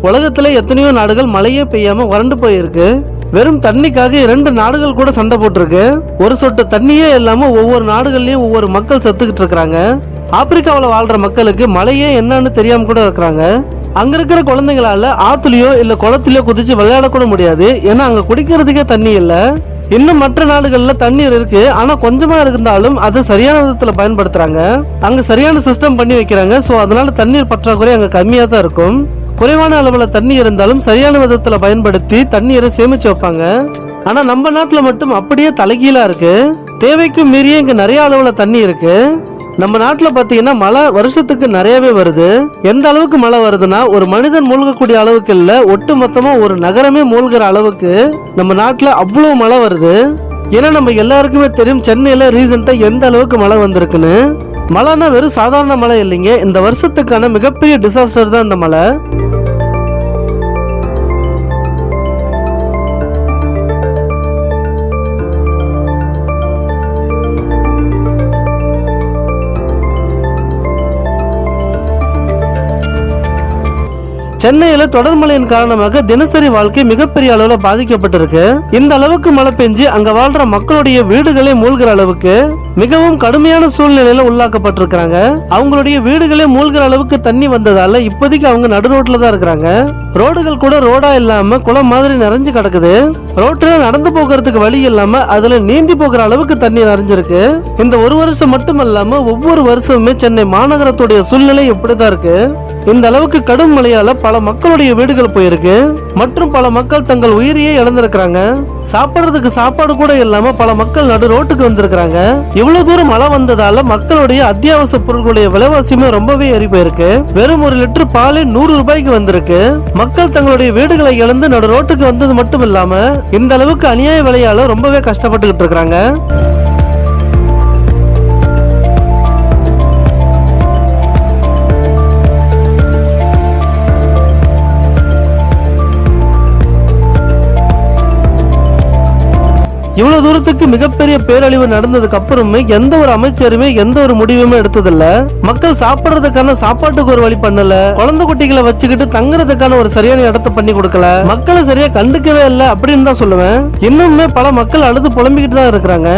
உலகத்துல எத்தனையோ நாடுகள் மழையே பெய்யாம வறண்டு போயிருக்கு. வெறும் தண்ணிக்காக 2 நாடுகள் கூட சண்டை போட்டிருக்கு. ஒரு சொட்டு தண்ணியே இல்லாம ஒவ்வொரு நாடுகள்லயும் ஒவ்வொரு மக்கள் செத்துக்கிட்டு இருக்காங்க. ஆப்பிரிக்காவில் வாழ்ற மக்களுக்கு மழையே என்னன்னு தெரியாம கூட இருக்கிறாங்க. அங்க இருக்கிற குழந்தைங்களால ஆத்துலயோ இல்ல குளத்திலயோ குதிச்சு விளையாடக்கூட முடியாது. ஏன்னா அங்க குடிக்கிறதுக்கே தண்ணி இல்ல. இன்னும் மற்ற நாடுகள்ல தண்ணீர் இருக்கு, ஆனா கொஞ்சமா இருந்தாலும் அதை சரியான விதத்துல பயன்படுத்துறாங்க. அங்க சரியான சிஸ்டம் பண்ணி வைக்கிறாங்க. சோ அதனால தண்ணீர் பற்றாக்குறை அங்க கம்மியா தான் இருக்கும். குறைவான அளவுல தண்ணி இருந்தாலும் சரியான விதத்துல பயன்படுத்தி தண்ணீரை சேமிச்சு வைப்பாங்க. ஆனா நம்ம நாட்டுல மட்டும் அப்படியே தலைகீழா இருக்கு. தேவைக்கு மீறிய இங்க நிறைய அளவுல தண்ணி இருக்கு. நம்ம நாட்டுல பாத்தீங்கன்னா மழை வருஷத்துக்கு நிறையவே வருது. எந்த அளவுக்கு மழை வருதுன்னா ஒரு மனிதன் மூழ்கக்கூடிய அளவுக்கு இல்ல, ஒட்டு மொத்தமா ஒரு நகரமே மூழ்கிற அளவுக்கு நம்ம நாட்டுல அவ்வளவு மழை வருது. ஏன்னா நம்ம எல்லாருக்குமே தெரியும் சென்னையில ரீசெண்டா எந்த அளவுக்கு மழை வந்திருக்குன்னு. மழைன்னா வெறும் சாதாரண மழை இல்லைங்க, இந்த வருஷத்துக்கான மிகப்பெரிய டிசாஸ்டர் தான் இந்த மழை. சென்னையில தொடர் மழையின் காரணமாக தினசரி வாழ்க்கை மிகப்பெரிய அளவுல பாதிக்கப்பட்டிருக்கு. இந்த அளவுக்கு மழை பெஞ்சு அங்க வாழ்ற மக்களுடைய வீடுகளே மூழ்கிற அளவுக்கு மிகவும் கடுமையான சூழ்நிலையில உள்ளாக்கப்பட்டிருக்காங்க. அவங்களுடைய வீடுகளே மூழ்கிற அளவுக்கு தண்ணி வந்ததால இப்போதைக்கு அவங்க நடு ரோட்ல தான் இருக்கிறாங்க. ரோடுகள் கூட ரோடா இல்லாம குளம் மாதிரி நிறைஞ்சு கிடக்குது. ரோட்ல நடந்து போகிறதுக்கு வழி இல்லாம அதுல நீந்தி போகிற அளவுக்கு தண்ணி நிறைஞ்சிருக்கு. இந்த ஒரு வருஷம் மட்டும் இல்லாம ஒவ்வொரு வருஷமுமே சென்னை மாநகரத்துடைய சூழ்நிலை இப்படிதான் இருக்கு. இந்த அளவுக்கு கடும் மழையால பல மக்களுடைய வீடுகள் போயிருக்கு மற்றும் பல மக்கள் தங்கள் உயிரையே இழந்திருக்கிறாங்க. சாப்பிடுறதுக்கு சாப்பாடு கூட இல்லாம பல மக்கள் நடு ரோட்டுக்கு வந்திருக்கிறாங்க. இவ்வளவு தூரம் மழை வந்ததால மக்களுடைய அத்தியாவசிய பொருட்களுடைய விலைவாசியுமே ரொம்பவே ஏறி போயிருக்கு. வெறும் 1 லிட்டர் பாலே 100 ரூபாய்க்கு வந்திருக்கு. மக்கள் தங்களுடைய வீடுகளை இழந்து நடு ரோட்டுக்கு வந்தது மட்டும் இல்லாம இந்த அளவுக்கு அநியாய விலையால ரொம்பவே கஷ்டப்பட்டுக்கிட்டு இருக்காங்க. இவ்வளவு தூரத்துக்கு மிகப்பெரிய பேரழிவு நடந்ததுக்கு அப்புறமே எந்த ஒரு அமைச்சருமே எந்த ஒரு முடிவுமே எடுத்ததில்ல. மக்கள் சாப்பிடுறதுக்கான சாப்பாட்டுக்கு ஒரு வழி பண்ணல, குழந்தை குட்டிகளை வச்சுக்கிட்டு தங்குறதுக்கான ஒரு சரியான இடத்தை பண்ணி கொடுக்கல, மக்களை சரியா கண்டுக்கவே இல்லை அப்படின்னு தான் சொல்லுவேன். இன்னுமே பல மக்கள் அழுது புலம்பிக்கிட்டு தான் இருக்கிறாங்க.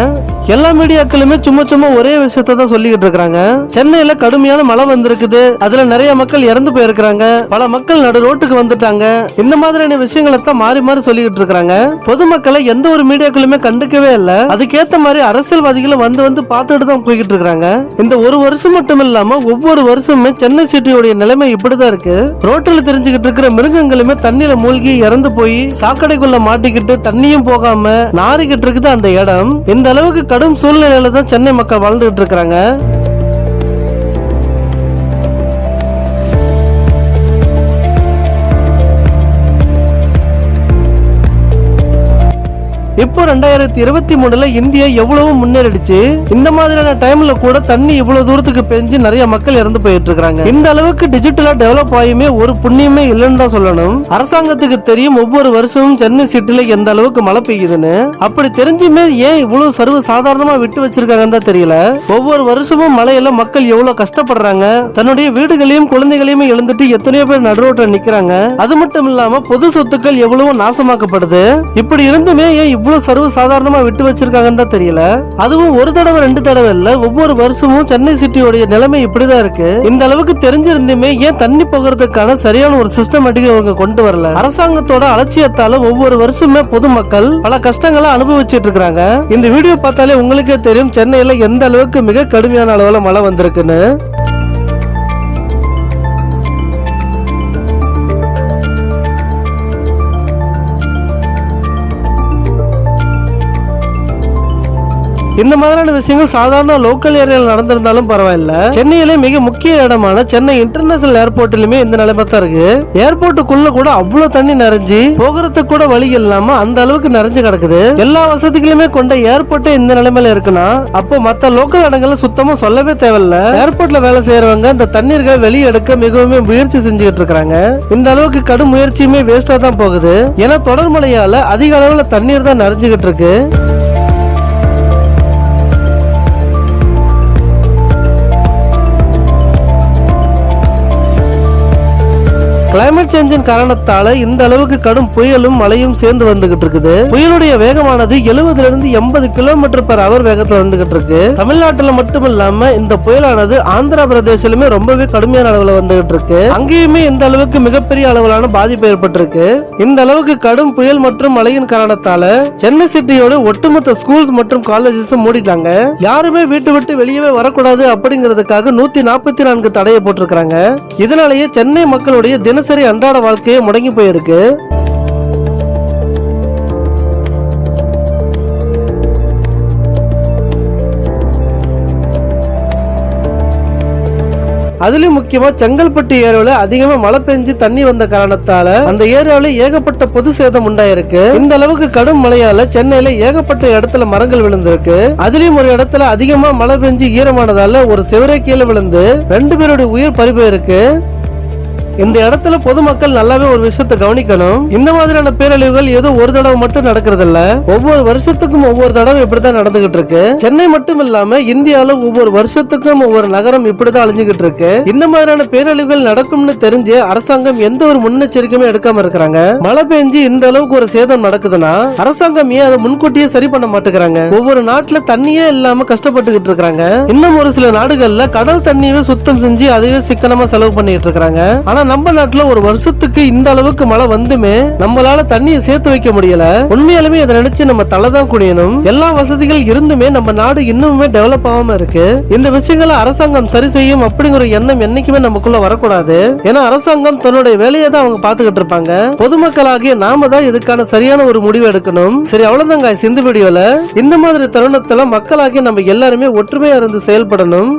எல்லா மீடியாக்களுமே சும்மா ஒரே விஷயத்த தான் சொல்லிக்கிட்டு இருக்காங்க. சென்னையில கடுமையான மழை வந்திருக்குது, அதுல நிறைய மக்கள் இறந்து போயிருக்கிறாங்க, பல மக்கள் நடு ரோட்டுக்கு வந்துட்டாங்க. இந்த மாதிரியான விஷயங்களை தான் மாறி மாறி சொல்லிக்கிட்டு இருக்காங்க. பொதுமக்களை எந்த ஒரு மீடியாக்களுமே கண்டுக்கவே இல்ல. அதுக்கேத்த மாதிரி அரசியல்வாதிகளை வந்து பார்த்துட்டு தான் போய்கிட்டு இருக்காங்க. இந்த ஒரு வருஷம் மட்டும் இல்லாம ஒவ்வொரு வருஷமுமே சென்னை சிட்டியோட நிலைமை இப்படிதான் இருக்கு. ரோட்டில் தெரிஞ்சுக்கிட்டு இருக்கிற மிருகங்களுமே தண்ணியில மூழ்கி இறந்து போய் சாக்கடைக்குள்ள மாட்டிக்கிட்டு தண்ணியும் போகாம நாரிக்கிட்டு இருக்குது அந்த இடம். இந்த அளவுக்கு கடும் சூழ்நிலையில தான் சென்னை மக்கள் வாழ்ந்துகிட்டு இருக்காங்க. இப்போ 2023 இந்தியா எவ்வளவு முன்னேறிடுச்சு. இந்த மாதிரியான டைம்ல கூட தண்ணி இவ்வளவு தூரத்துக்கு பெஞ்சு நிறைய மக்கள் இறந்து போயிட்டு இருக்காங்க. இந்த அளவுக்கு டிஜிட்டலா டெவலப் ஆயுமே ஒரு புண்ணியமே இல்லைன்னு தான் சொல்லணும். அரசாங்கத்துக்கு தெரியும் ஒவ்வொரு வருஷமும் சென்னை சிட்டில எந்த அளவுக்கு மழை பெய்யுதுன்னு. அப்படி தெரிஞ்சுமே ஏன் இவ்வளவு சர்வ சாதாரணமா விட்டு வச்சிருக்காங்கன்னு தான் தெரியல. ஒவ்வொரு வருஷமும் மழையில மக்கள் எவ்வளவு கஷ்டப்படுறாங்க. தன்னுடைய வீடுகளையும் குழந்தைகளையும் இழந்துட்டு எத்தனையோ பேர் நடுரோட்ல நிக்கிறாங்க. அது மட்டும் இல்லாம பொது சொத்துக்கள் எவ்வளவு நாசமாக்கப்படுது. இப்படி இருந்துமே ஏன் இவ்வளவு சர்வ சாதாரணமா விட்டு வச்சிருக்காங்கன்னு தான் தெரியல. அதுவும் ஒரு தடவை 2 தடவை இல்ல, ஒவ்வொரு வருஷமும் சென்னை சிட்டியோட நிலைமை இப்படிதான் இருக்கு. இந்த அளவுக்கு தெரிஞ்சிருந்துமே ஏன் தண்ணி போகிறதுக்கான சரியான ஒரு சிஸ்டமேட்டிக் அவங்க கொண்டு வரல. அரசாங்கத்தோட அலட்சியத்தால ஒவ்வொரு வருஷமே பொதுமக்கள் பல கஷ்டங்களை அனுபவிச்சுட்டு இருக்காங்க. இந்த வீடியோ பார்த்தாலே உங்களுக்கே தெரியும் சென்னையில எந்த அளவுக்கு மிக கடுமையான அளவுல மழை வந்திருக்குன்னு. இந்த மாதிரியான விஷயங்கள் சாதாரண லோக்கல் ஏரியாவில் நடந்திருந்தாலும் பரவாயில்ல. சென்னையில மிக முக்கிய இடமான சென்னை இன்டர்நேஷனல் ஏர்போர்ட்லயுமே இந்த நிலைமை தான் இருக்கு. ஏர்போர்ட்டுக்குள்ள கூட அவ்வளவு தண்ணி நிறைஞ்சு போகிறதுக்கு கூட வழி இல்லாம அந்த அளவுக்கு நிறைஞ்சு கிடக்குது. எல்லா வசதிகளுமே கொண்ட ஏர்போர்ட்டே இந்த நிலைமையில இருக்குன்னா அப்போ மத்த லோக்கல் இடங்கள்ல சுத்தமா சொல்லவே தேவையில்ல. ஏர்போர்ட்ல வேலை செய்யறவங்க இந்த தண்ணீர்களை வெளியே எடுக்க மிகவும் முயற்சி செஞ்சுட்டு இருக்காங்க. இந்த அளவுக்கு கடும் முயற்சியுமே வேஸ்டா தான் போகுது. ஏன்னா தொடர் மழையால அதிக அளவுல தண்ணீர் தான் நிறைஞ்சுகிட்டு இருக்கு. கிளைமேட் சேஞ்சின் காரணத்தால இந்த அளவுக்கு கடும் புயலும் மழையும் சேர்ந்து வந்துகிட்டு இருக்குது. புயலுடைய வேகமானது 70 இருந்து 80 km/h வேகத்துல வந்துகிட்டு இருக்கு. தமிழ்நாட்டுல மட்டும் இல்லாம இந்த புயலானது ஆந்திரா பிரதேசலுமே ரொம்பவே கடுமையான அளவுல வந்துகிட்டு இருக்கு. அங்கேயுமே இந்த அளவுக்கு மிகப்பெரிய அளவிலான பாதிப்பு ஏற்பட்டிருக்கு. இந்த அளவுக்கு கடும் புயல் மற்றும் மழையின் காரணத்தால சென்னை சிட்டியோட ஒட்டுமொத்த ஸ்கூல்ஸ் மற்றும் காலேஜஸ் மூடிட்டாங்க. யாருமே வீட்டு விட்டு வெளியவே வரக்கூடாது அப்படிங்கிறதுக்காக 144 தடையை போட்டிருக்காங்க. இதனாலேயே சென்னை மக்களுடைய தினசரி அன்றாட வாழ்க்கையே முடங்கி போயிருக்கு. அதுலயும் முக்கியமா செங்கல்பட்டு ஏரியாவில் அதிகமா மழை பெஞ்சு தண்ணி வந்த காரணத்தால அந்த ஏரியாவில் ஏகப்பட்ட பொது சேதம் உண்டாயிருக்கு. இந்த அளவுக்கு கடும் மழையால சென்னையில ஏகப்பட்ட இடத்துல மரங்கள் விழுந்திருக்கு. அதுலயும் ஒரு இடத்துல அதிகமா மழை பெஞ்சு ஈரமானதால ஒரு செவரே கீழே விழுந்து 2 பேருடைய உயிர் பறிபோயிருக்கு. இந்த இடத்துல பொதுமக்கள் நல்லாவே ஒரு விஷயத்தை கவனிக்கணும். இந்த மாதிரியான பேரழிவுகள் ஏதோ ஒரு தடவை மட்டும் நடக்கிறது இல்ல, ஒவ்வொரு வருஷத்துக்கும் ஒவ்வொரு தடவை இப்படித்தான் நடந்துகிட்டு இருக்கு. சென்னை மட்டும் இல்லாம இந்தியாவில ஒவ்வொரு வருஷத்துக்கும் ஒவ்வொரு நகரம் இப்படிதான் அழிஞ்சுகிட்டு இருக்கு. இந்த மாதிரியான பேரழிவுகள் நடக்கும்னு தெரிஞ்சு அரசாங்கம் எந்த ஒரு முன்னெச்சரிக்கையுமே எடுக்காம இருக்கிறாங்க. மழை பெஞ்சு இந்த அளவுக்கு ஒரு சேதம் நடக்குதுன்னா அரசாங்கம் ஏன் அதை முன்கூட்டியே சரி பண்ண மாட்டேங்கிறாங்க? ஒவ்வொரு நாட்டுல தண்ணியே இல்லாம கஷ்டப்பட்டுகிட்டு இருக்காங்க. இன்னும் ஒரு சில நாடுகள்ல கடல் தண்ணியவே சுத்தம் செஞ்சு அதையே சிக்கனமா செலவு பண்ணிட்டு இருக்காங்க. ஆனா நம்ம நாட்டுல ஒரு வருஷத்துக்கு இந்த அளவுக்கு மழை வந்துமே நம்மளால தண்ணியை சேர்த்து வைக்க முடியல. உண்மையாலுமே இதை நினைச்சு நம்ம தலைதான் குனியணும். எல்லா வசதிகள் இருந்துமே நம்ம நாடு இன்னுமே டெவலப் ஆகாம இருக்கு. இந்த விஷயங்களை அரசாங்கம் சரி செய்யும் அப்படிங்கிற எண்ணம் என்னைக்குமே நமக்குள்ள வரக்கூடாது. ஏன்னா அரசாங்கம் தன்னுடைய வேலையை தான் அவங்க பாத்துக்கிட்டு இருப்பாங்க. பொதுமக்களாகிய நாம தான் இதுக்கான சரியான ஒரு முடிவு எடுக்கணும். சரி, அவ்வளவுதாங்க இந்த வீடியோல. இந்த மாதிரி தருணத்துல மக்களாகிய நம்ம எல்லாருமே ஒற்றுமையா இருந்து செயல்படணும்.